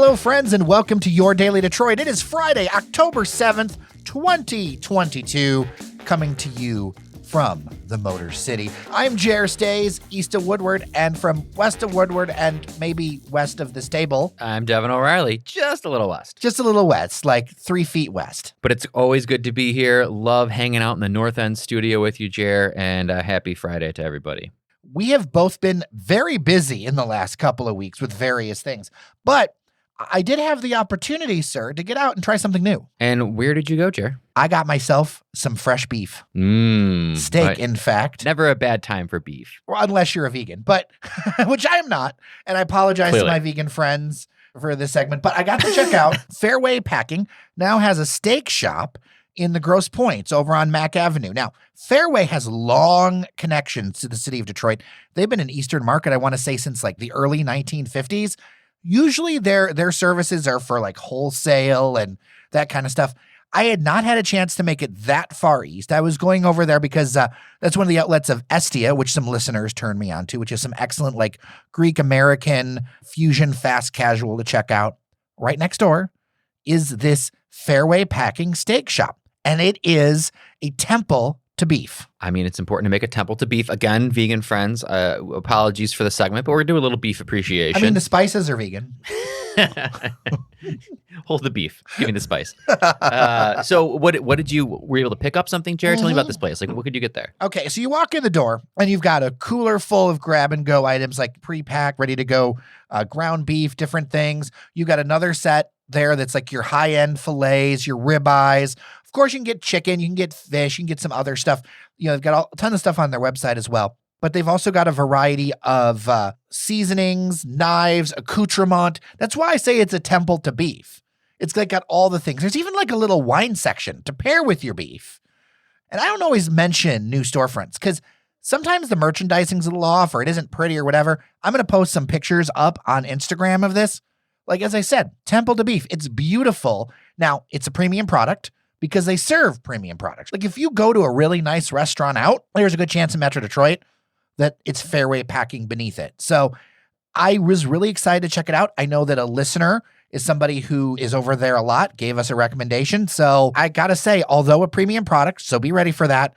Hello, friends, and welcome to Your Daily Detroit. It is Friday, October 7th, 2022, coming to you from the Motor City. I'm Jer Stays, east of Woodward, and from west of Woodward and maybe west of the stable. I'm Devon O'Reilly, just a little west. Just a little west, like 3 feet west. But it's always good to be here. Love hanging out in the North End studio with you, Jer, and happy Friday to everybody. We have both been very busy in the last couple of weeks with various things, but I did have the opportunity, sir, to get out and try something new. And where did you go, Jer? I got myself some fresh beef. Steak, right. in fact. Never a bad time for beef. Well, unless you're a vegan, but which I am not. And I apologize Clearly. to my vegan friends for this segment. But I got to check out Fairway Packing now has a steak shop in the Grosse Pointes over on Mack Avenue. Now, Fairway has long connections to the city of Detroit. They've been in Eastern Market, I want to say, since like the early 1950s. Usually their services are for like wholesale and that kind of stuff. I had not had a chance to make it that far east. I was going over there because that's one of the outlets of Estia, which some listeners turned me on to, which is some excellent like Greek-American fusion fast casual to check out. Right next door is this Fairway Packing Steak Shop, and it is a temple to beef. I mean, it's important to make a temple to beef. Again, vegan friends, apologies for the segment, but we're doing a little beef appreciation. I mean, the spices are vegan. Hold the beef. Give me the spice. So what did you, were you able to pick up something, Jared? Tell me about this place. Like, what could you get there? Okay, so you walk in the door and you've got a cooler full of grab and go items like pre-packed, ready to go, ground beef, different things. You got another set there that's like your high-end fillets, your ribeyes. Of course, you can get chicken, you can get fish, you can get some other stuff. You know, they've got a ton of stuff on their website as well. But they've also got a variety of seasonings, knives, accoutrement. That's why I say it's a temple to beef. It's like got all the things. There's even like a little wine section to pair with your beef. And I don't always mention new storefronts because sometimes the merchandising's a little off or it isn't pretty or whatever. I'm going to post some pictures up on Instagram of this. Like, as I said, temple to beef. It's beautiful. Now, it's a premium product because they serve premium products. Like, if you go to a really nice restaurant out, there's a good chance in Metro Detroit that it's Fairway Packing beneath it. So I was really excited to check it out. I know that a listener is somebody who is over there a lot, gave us a recommendation. So I got to say, although a premium product, so be ready for that,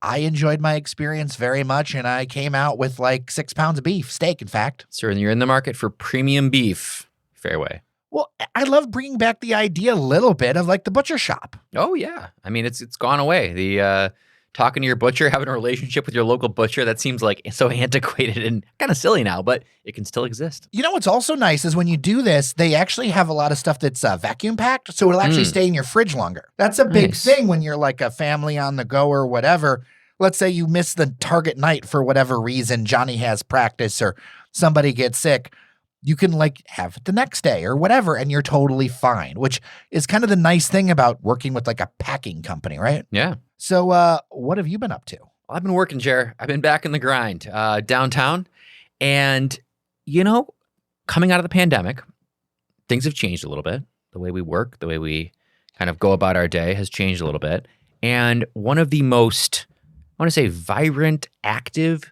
I enjoyed my experience very much, and I came out with like 6 pounds of beef, steak, in fact. So you're in the market for premium beef, Fairway. Well, I love bringing back the idea a little bit of like the butcher shop. Oh, yeah. I mean, it's gone away. The talking to your butcher, having a relationship with your local butcher, that seems like so antiquated and kind of silly now, but it can still exist. You know what's also nice is when you do this, they actually have a lot of stuff that's vacuum packed, so it'll actually stay in your fridge longer. That's a big thing when you're like a family on the go or whatever. Let's say you miss the target night for whatever reason, Johnny has practice or somebody gets sick. You can like have it the next day or whatever, and you're totally fine, which is kind of the nice thing about working with like a packing company, right? Yeah. So what have you been up to? I've been working, Jer. I've been back in the grind downtown. And, you know, coming out of the pandemic, things have changed a little bit. The way we work, the way we kind of go about our day has changed a little bit. And one of the most, I want to say, vibrant, active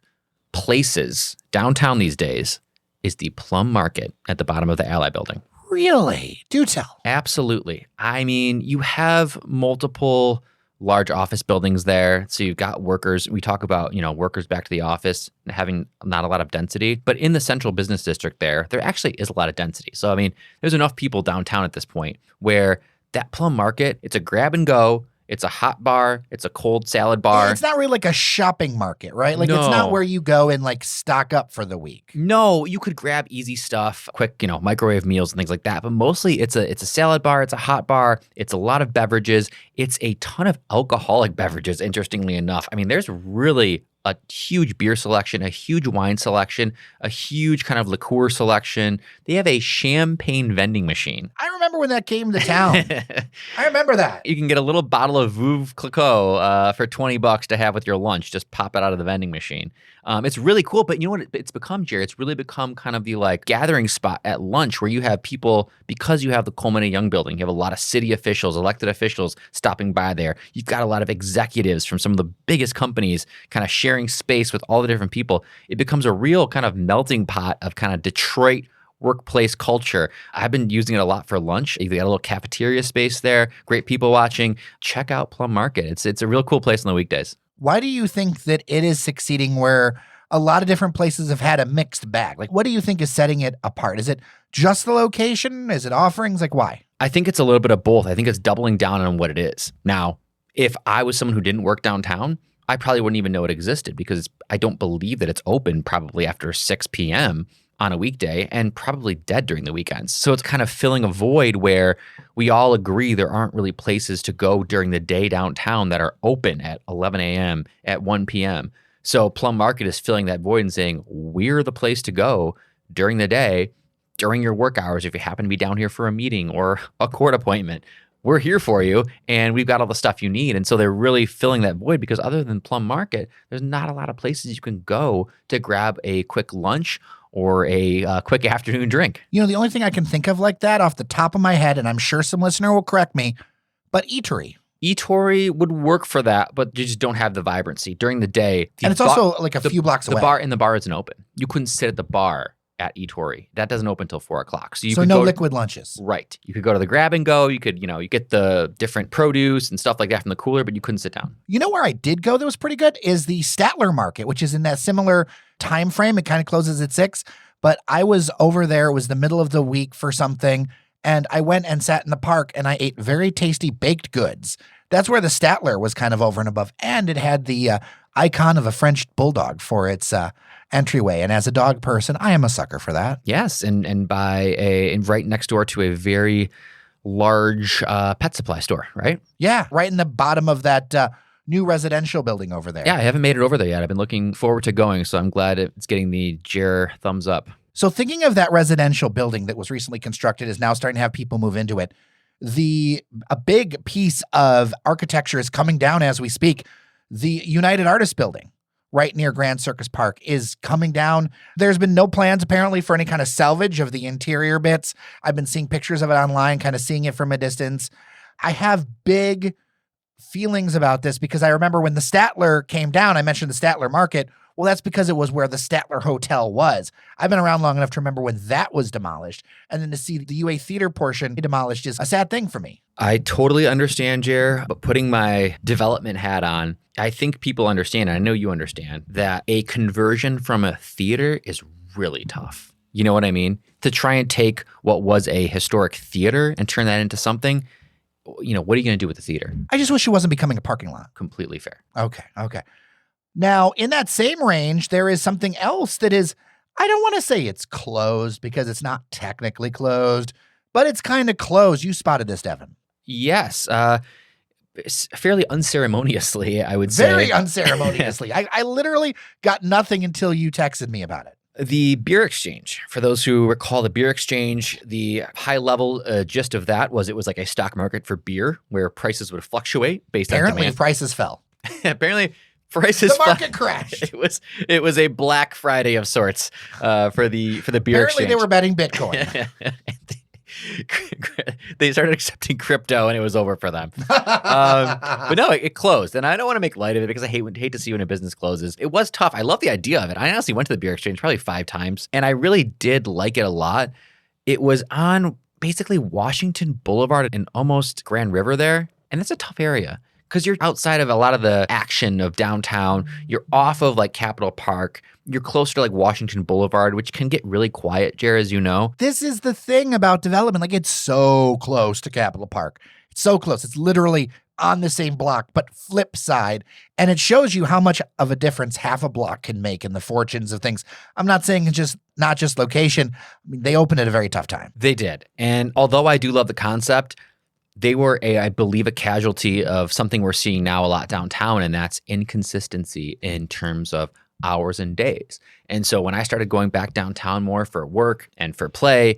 places downtown these days is the Plum Market at the bottom of the Ally building. Really? Do tell. Absolutely. I mean, you have multiple large office buildings there. So you've got workers. We talk about, workers back to the office and having not a lot of density. But in the central business district there actually is a lot of density. So, I mean, there's enough people downtown at this point where that Plum Market, it's a grab and go. It's a hot bar. It's a cold salad bar. It's not really like a shopping market, right? Like, No. It's not where you go and like stock up for the week. No, you could grab easy stuff, quick, microwave meals and things like that. But mostly it's a salad bar. It's a hot bar. It's a lot of beverages. It's a ton of alcoholic beverages, interestingly enough. I mean, there's really a huge beer selection, a huge wine selection, a huge kind of liqueur selection. They have a champagne vending machine. I remember when that came to town. I remember that. You can get a little bottle of Veuve Clicquot for $20 to have with your lunch. Just pop it out of the vending machine. It's really cool, but you know what it's become, Jerry? It's really become kind of the like gathering spot at lunch where you have people, because you have the Coleman A. Young building, you have a lot of city officials, elected officials stopping by there. You've got a lot of executives from some of the biggest companies kind of sharing space with all the different people. It becomes a real kind of melting pot of kind of Detroit workplace culture. I've been using it a lot for lunch. You got a little cafeteria space there, great people watching. Check out Plum Market. It's a real cool place on the weekdays. Why do you think that it is succeeding where a lot of different places have had a mixed bag? Like, what do you think is setting it apart? Is it just the location? Is it offerings? Like, why? I think it's a little bit of both. I think it's doubling down on what it is. Now, if I was someone who didn't work downtown, I probably wouldn't even know it existed because I don't believe that it's open probably after 6 p.m. on a weekday and probably dead during the weekends. So it's kind of filling a void where we all agree there aren't really places to go during the day downtown that are open at 11 a.m., at 1 p.m. So Plum Market is filling that void and saying, we're the place to go during the day, during your work hours, if you happen to be down here for a meeting or a court appointment. We're here for you, and we've got all the stuff you need. And so they're really filling that void because other than Plum Market, there's not a lot of places you can go to grab a quick lunch or a quick afternoon drink. You know, the only thing I can think of like that off the top of my head, and I'm sure some listener will correct me, but eatery. Eatery would work for that, but you just don't have the vibrancy during the day. And it's also like a few blocks away. The bar isn't open. You couldn't sit at the bar at eatery. That doesn't open until 4 o'clock. So no liquid lunches. Right. You could go to the grab and go. You could, you get the different produce and stuff like that from the cooler, but you couldn't sit down. You know where I did go that was pretty good is the Statler Market, which is in that similar time frame. It kind of closes at 6, but I was over there. It was the middle of the week for something, and I went and sat in the park, and I ate very tasty baked goods. That's where the Statler was kind of over and above, and it had the icon of a French bulldog for its entryway. And as a dog person, I am a sucker for that. Yes, and right next door to a very large pet supply store, right? Yeah, right in the bottom of that new residential building over there. Yeah, I haven't made it over there yet. I've been looking forward to going, so I'm glad it's getting the Jer thumbs up. So thinking of that residential building that was recently constructed is now starting to have people move into it. A big piece of architecture is coming down as we speak. The United Artists Building right near Grand Circus Park is coming down. There's been no plans apparently for any kind of salvage of the interior bits. I've been seeing pictures of it online, kind of seeing it from a distance. I have big feelings about this because I remember when the Statler came down, I mentioned the Statler Market. Well, that's because it was where the Statler Hotel was. I've been around long enough to remember when that was demolished. And then to see the UA Theater portion demolished is a sad thing for me. I totally understand, Jer, but putting my development hat on, I think people understand, and I know you understand, that a conversion from a theater is really tough. You know what I mean? To try and take what was a historic theater and turn that into something, what are you going to do with the theater? I just wish it wasn't becoming a parking lot. Completely fair. Okay. Now, in that same range, there is something else that is, I don't want to say it's closed because it's not technically closed, but it's kind of closed. You spotted this, Devon. Yes. Fairly unceremoniously, I would say. Very unceremoniously. I literally got nothing until you texted me about it. The Beer Exchange. For those who recall the Beer Exchange, the high-level gist of that was it was like a stock market for beer where prices would fluctuate based on demand. Apparently, prices fell. Apparently, prices the market crashed. It was a Black Friday of sorts for the Beer Apparently, Exchange. they were betting Bitcoin. They started accepting crypto and it was over for them. But no, it closed. And I don't want to make light of it because I hate to see when a business closes. It was tough. I love the idea of it. I honestly went to the Beer Exchange probably 5 times and I really did like it a lot. It was on basically Washington Boulevard and almost Grand River there. And it's a tough area because you're outside of a lot of the action of downtown. You're off of like Capitol Park. You're closer to like Washington Boulevard, which can get really quiet, Jer, as you know. This is the thing about development. Like, it's so close to Capitol Park. It's so close. It's literally on the same block, but flip side. And it shows you how much of a difference half a block can make in the fortunes of things. I'm not saying it's just not just location. I mean, they opened at a very tough time. They did. And although I do love the concept, they were, I believe, a casualty of something we're seeing now a lot downtown, and that's inconsistency in terms of hours and days. And so when I started going back downtown more for work and for play,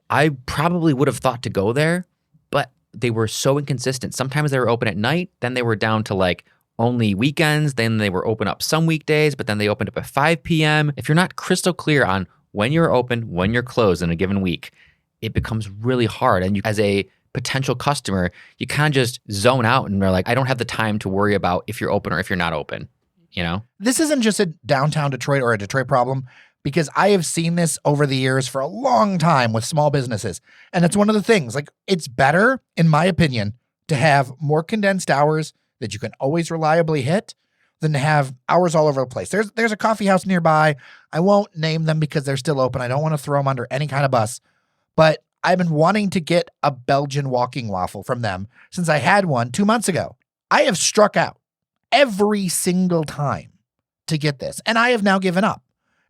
I probably would have thought to go there, but they were so inconsistent. Sometimes they were open at night, then they were down to like only weekends, then they were open up some weekdays, but then they opened up at 5 p.m. If you're not crystal clear on when you're open, when you're closed in a given week, it becomes really hard. And you, as a potential customer, you kind of just zone out and they're like, I don't have the time to worry about if you're open or if you're not open. You know, this isn't just a downtown Detroit or a Detroit problem, because I have seen this over the years for a long time with small businesses. And it's one of the things, like, it's better, in my opinion, to have more condensed hours that you can always reliably hit than to have hours all over the place. There's a coffee house nearby. I won't name them because they're still open. I don't want to throw them under any kind of bus, but I've been wanting to get a Belgian walking waffle from them since I had one 2 months ago. I have struck out every single time to get this, and I have now given up.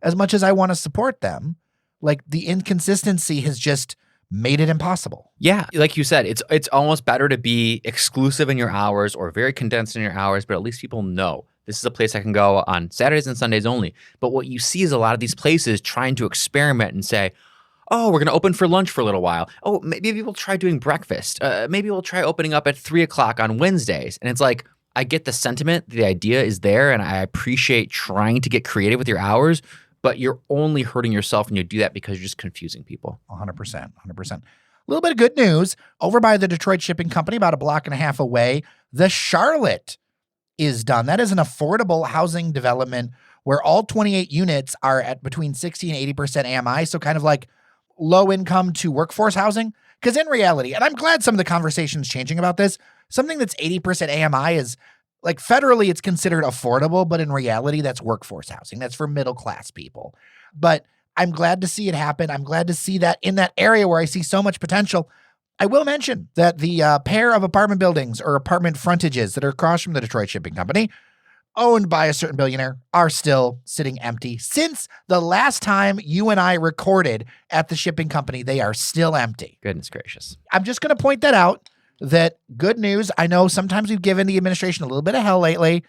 As much as I want to support them, like, the inconsistency has just made it impossible. Yeah, like you said, it's almost better to be exclusive in your hours or very condensed in your hours, but at least people know this is a place I can go on Saturdays and Sundays only. But what you see is a lot of these places trying to experiment and say, oh, we're going to open for lunch for a little while. Oh, maybe we'll try doing breakfast. Maybe we'll try opening up at 3 o'clock on Wednesdays. And it's like, I get the sentiment, the idea is there, and I appreciate trying to get creative with your hours, but you're only hurting yourself when you do that because you're just confusing people. 100%. A little bit of good news. Over by the Detroit Shipping Company, about a block and a half away, the Charlotte is done. That is an affordable housing development where all 28 units are at between 60 and 80% AMI, so kind of like low income to workforce housing. Because in reality, and I'm glad some of the conversation's changing about this, something that's 80% AMI is, like, federally it's considered affordable, but in reality that's workforce housing. That's for middle class people. But I'm glad to see it happen. I'm glad to see that in that area where I see so much potential. I will mention that the pair of apartment buildings or apartment frontages that are across from the Detroit Shipping Company, owned by a certain billionaire, are still sitting empty. Since the last time you and I recorded at the shipping company, they are still empty. Goodness gracious. I'm just going to point that out, that good news. I know sometimes we've given the administration a little bit of hell lately.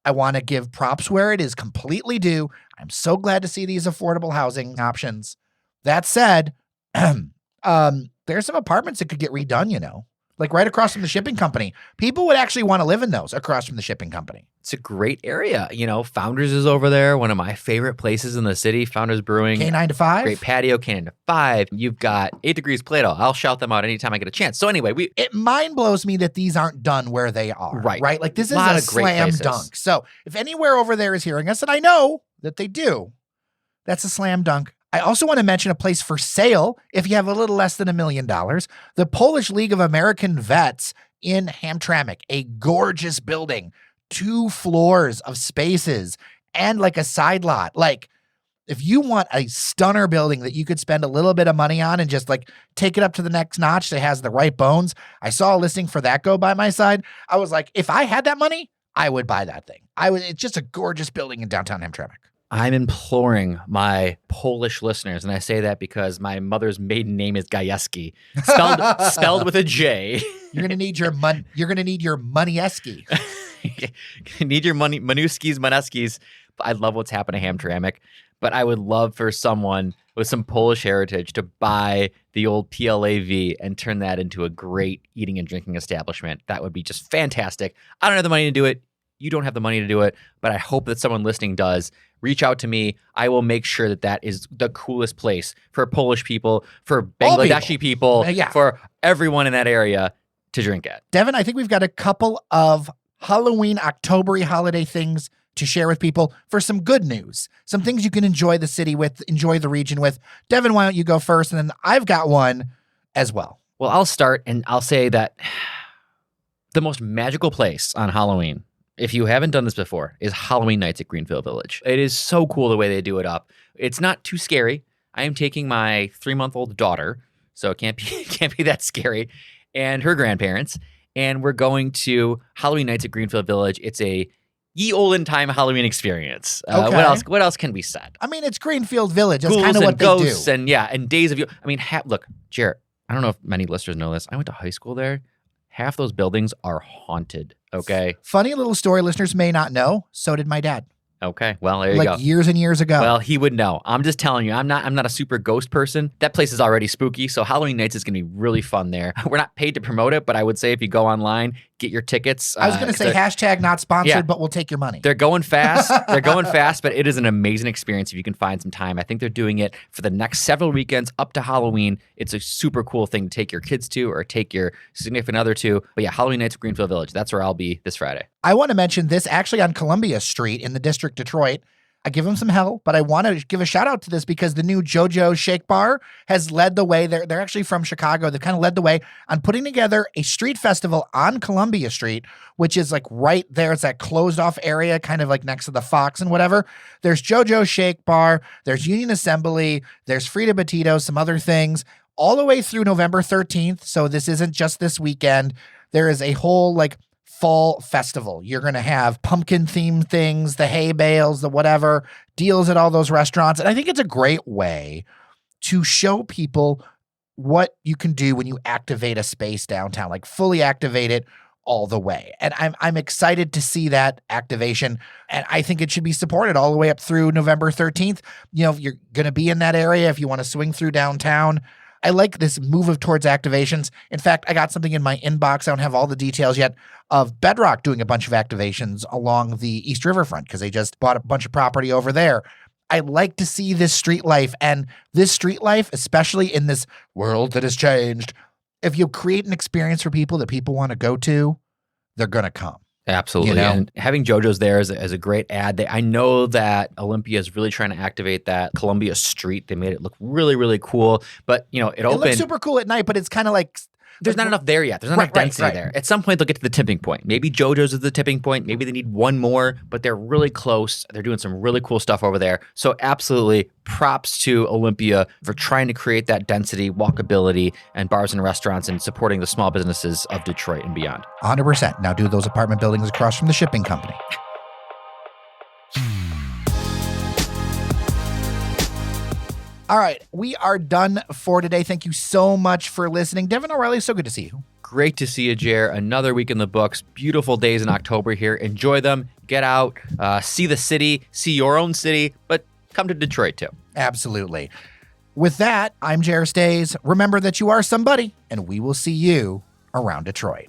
I want to give props where it is completely due. I'm so glad to see these affordable housing options. That said, there's some apartments that could get redone, you know, like right across from the shipping company. People would actually want to live in those across from the shipping company. It's a great area. You know, Founders is over there, one of my favorite places in the city, Founders Brewing. K9 to 5. Great patio, K9 to 5. You've got 8 Degrees Plato. I'll shout them out anytime I get a chance. So anyway, it mind blows me that these aren't done where they are. Right. Like, this is a slam dunk. So if anywhere over there is hearing us, and I know that they do, that's a slam dunk. I also want to mention a place for sale if you have a little less than $1 million. The Polish League of American Vets in Hamtramck, a gorgeous building, 2 floors of spaces, and like a side lot. Like, if you want a stunner building that you could spend a little bit of money on and just like take it up to the next notch that has the right bones, I saw a listing for that go by my side. I was like, if I had that money, I would buy that thing. It's just a gorgeous building in downtown Hamtramck. I'm imploring my Polish listeners, and I say that because my mother's maiden name is Gajewski, spelled with a J. You're gonna need your Monieski. Need your money, Manuskis, Maneskis. I love what's happened to Hamtramck, but I would love for someone with some Polish heritage to buy the old PLAV and turn that into a great eating and drinking establishment. That would be just fantastic. I don't have the money to do it. You don't have the money to do it, but I hope that someone listening does. Reach out to me. I will make sure that that is the coolest place for Polish people, for Bangladeshi people, for everyone in that area to drink at. Devon, I think we've got a couple of Halloween, October-y holiday things to share with people for some good news, some things you can enjoy the city with, enjoy the region with. Devon, why don't you go first? And then I've got one as well. Well, I'll start, and I'll say that the most magical place on Halloween, if you haven't done this before, is Halloween nights at Greenfield Village. It is so cool the way they do it up. It's not too scary. I am taking my 3-month-old daughter, so it can't be that scary, and her grandparents, and we're going to Halloween nights at Greenfield Village. It's a ye olden time Halloween experience. Okay. What else can be said? I mean, it's Greenfield Village. That's Ghouls kind of and what ghosts they do. And days of you. I mean, look, Jarrett, I don't know if many listeners know this. I went to high school there. Half those buildings are haunted. Okay. Funny little story listeners may not know. So did my dad. Okay. Well, there you go. Like years and years ago. Well, he would know. I'm just telling you, I'm not a super ghost person. That place is already spooky. So Halloween nights is going to be really fun there. We're not paid to promote it, but I would say if you go online, get your tickets. I was going to say hashtag not sponsored, but we'll take your money. They're going fast. But it is an amazing experience if you can find some time. I think they're doing it for the next several weekends up to Halloween. It's a super cool thing to take your kids to or take your significant other to. But yeah, Halloween nights at Greenfield Village. That's where I'll be this Friday. I want to mention this actually on Columbia Street in the district, Detroit. I give them some hell, but I want to give a shout out to this because the new JoJo Shake Bar has led the way. They're actually from Chicago. They've kind of led the way on putting together a street festival on Columbia Street, which is like right there. It's that closed off area, kind of like next to the Fox and whatever. There's JoJo Shake Bar. There's Union Assembly. There's Frida Batito, some other things all the way through November 13th. So this isn't just this weekend. There is a whole like fall festival. You're going to have pumpkin themed things, the hay bales, the whatever, deals at all those restaurants. And I think it's a great way to show people what you can do when you activate a space downtown, like fully activate it all the way. And I'm excited to see that activation. And I think it should be supported all the way up through November 13th. You know, if you're going to be in that area, if you want to swing through downtown, I like this move towards activations. In fact, I got something in my inbox. I don't have all the details yet of Bedrock doing a bunch of activations along the East Riverfront because they just bought a bunch of property over there. I like to see this street life, and this street life, especially in this world that has changed, if you create an experience for people that people want to go to, they're going to come. Absolutely. You know? And having JoJo's there is a great ad. I know that Olympia is really trying to activate that Columbia Street. They made it look really, really cool. But, you know, it opened. It looks super cool at night, but it's kind of like. There's not enough there yet. There's not enough density there. At some point, they'll get to the tipping point. Maybe JoJo's is the tipping point. Maybe they need one more, but they're really close. They're doing some really cool stuff over there. So absolutely props to Olympia for trying to create that density, walkability, and bars and restaurants and supporting the small businesses of Detroit and beyond. 100%. Now do those apartment buildings across from the shipping company. All right, we are done for today. Thank you so much for listening. Devon O'Reilly, so good to see you. Great to see you, Jer. Another week in the books. Beautiful days in October here. Enjoy them. Get out, see the city, see your own city, but come to Detroit too. Absolutely. With that, I'm Jer Stays. Remember that you are somebody, and we will see you around Detroit.